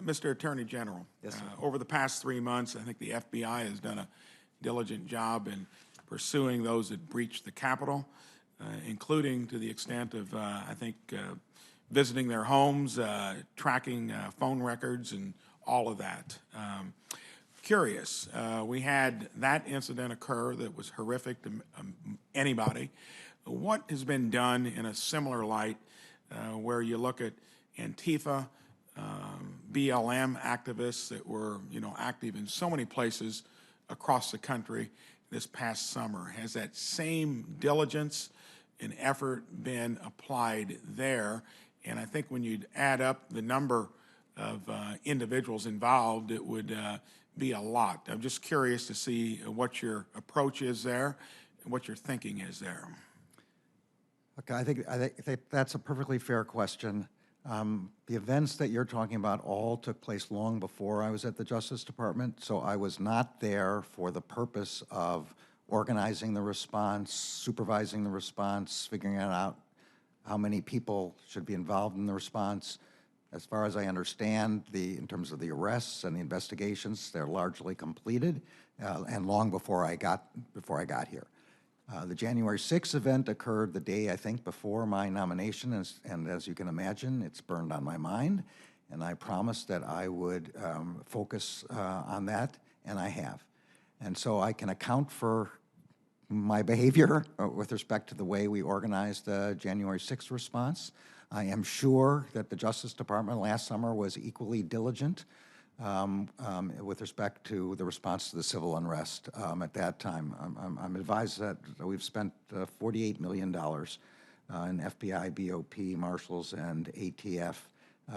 Mr. Attorney General, Yes, sir. over the past 3 months, I think the FBI has done a diligent job in pursuing those that breached the Capitol, including to the extent of, I think, visiting their homes, tracking phone records, and all of that. Curious, we had that incident occur that was horrific to anybody. What has been done in a similar light where you look at Antifa, BLM activists that were, active in so many places across the country this past summer? Has that same diligence and effort been applied there? And I think when you add up the number of individuals involved, it would be a lot. I'm just curious to see what your approach is there and what your thinking is there. Okay, I think that's a perfectly fair question. The events that you're talking about all took place long before I was at the Justice Department, so I was not there for the purpose of organizing the response, supervising the response, figuring out how many people should be involved in the response. As far as I understand, in terms of the arrests and the investigations, they're largely completed, and long before I got here. The January 6th event occurred the day, I think, before my nomination, and as you can imagine, it's burned on my mind, and I promised that I would focus on that, and I have. And so I can account for my behavior with respect to the way we organized the January 6th response. I am sure that the Justice Department last summer was equally diligent with respect to the response to the civil unrest at that time. I'm advised that we've spent $48 million in FBI, BOP, Marshals, and ATF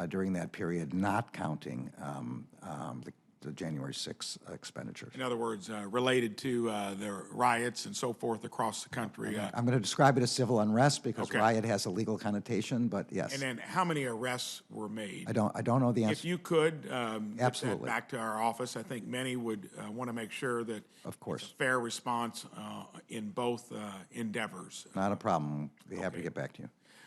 during that period, not counting the January 6th expenditures. In other words, related to the riots and so forth across the country. I'm going to describe it as civil unrest because Okay. riot has a legal connotation, but yes. And then how many arrests were made? I don't know the answer. If you could Absolutely. get that back to our office, I think many would want to make sure that Of course. it's a fair response in both endeavors. Not a problem. Be happy to get back to you.